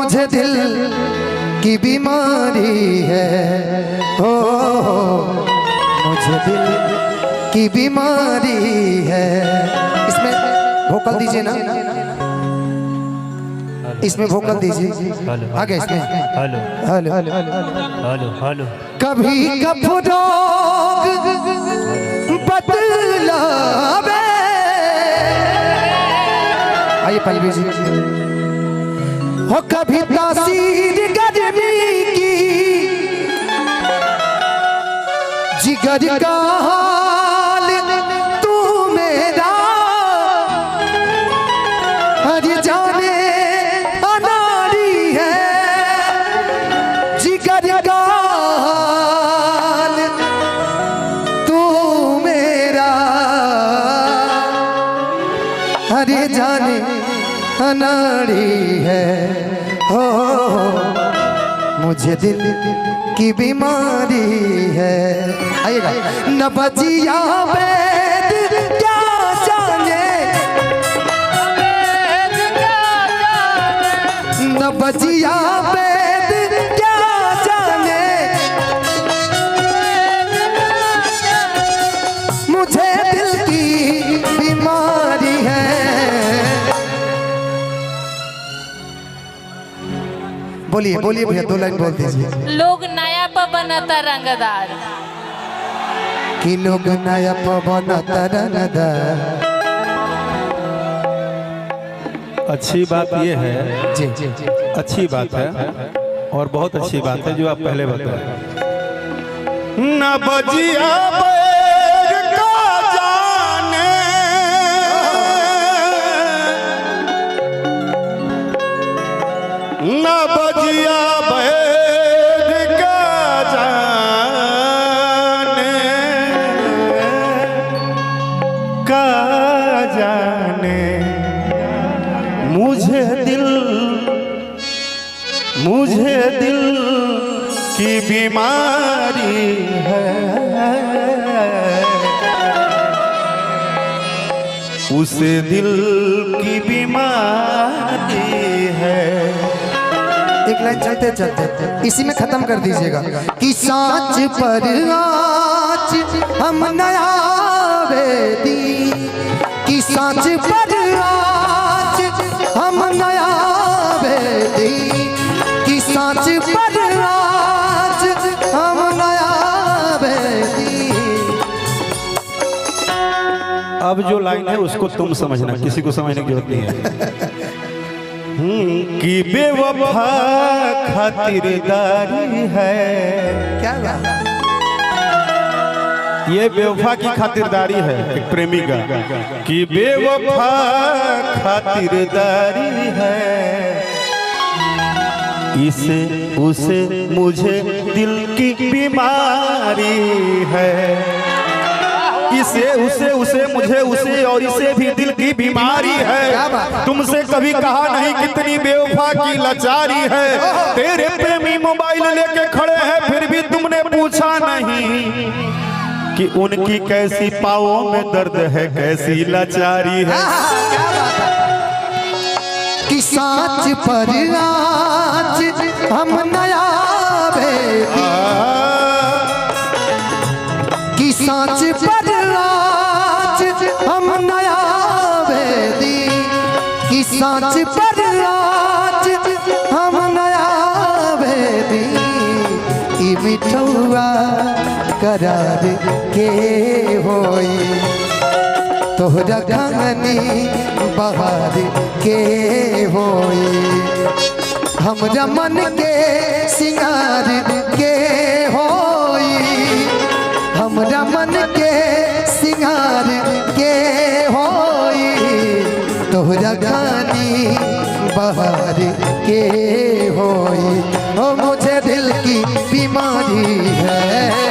मुझे दिल की बीमारी है, ओ मुझे दिल की बीमारी है। इसमें वोकल दीजिए ना, इसमें वोकल दीजिए आगे इसमें। Hello hello hello hello. कभी कफरोग बदलावे, आइए पल्लवी जी। हो कभी तासीर गर्मी की, जिगर का हाल तू मेरा हर जाने अनाड़ी है, जिगर का हाल तू मेरा हर जाने अनाड़ी है। हो मुझे दिल की बीमारी है। आइएगा। न बजिया वैद क्या जाने, न बजिया वैद क्या जाने, मुझे दिल की बीमारी है। बोलिए बोलिए भैया, दो लाइन बोल दीजिए। लोग नया पर बनता रंगदार, कि लोग नया पवन तरंगदार। अच्छी बात ये है जी जी जी, अच्छी बात है और बहुत अच्छी बात है जो आप पहले बताए। न बजिया बैर का जाने, न बजिया बैर का जाने, का जाने मुझे दिल की बीमारी है, उसे दिल की बीमारी है। एक लाइन चलते चलते इसी में खत्म कर दीजिएगा। कि सांच पर आज हम नया वेदी, कि सांच पर आज हम नया वेदी, कि सांच पर आज हम नया वेदी। अब जो लाइन है उसको तुम समझना, किसी को समझने की जरूरत नहीं है। कि बेवफा खातिरदारी है, क्या बात? ये बेवफा की खातिरदारी है एक प्रेमी का। कि बेवफा खातिरदारी है, इसे उसे मुझे दिल की बीमारी है, इसे उसे मुझे उसे और इसे भी दिल की बीमारी है। तुमसे कभी कहा नहीं कितनी बेवफा की लाचारी है। तेरे प्रेमी मोबाइल लेके खड़े हैं फिर भी तुमने पूछा नहीं कि उनकी कैसी पाँवों में दर्द है, कैसी लाचारी है। कि सांच पर आज हम नया वेदी, कि सांच पर आज हम नया वेदी, कि सांच पर आज हम नया वेदी। ई मिठुआ करार के होई, तोहरा गानी बहार के होई, हमरा मन के सिंगार के होई, हमरा मन के सिंगार के होई, तोहरा गानी बहार के होई। ओ मुझे दिल की बीमारी है,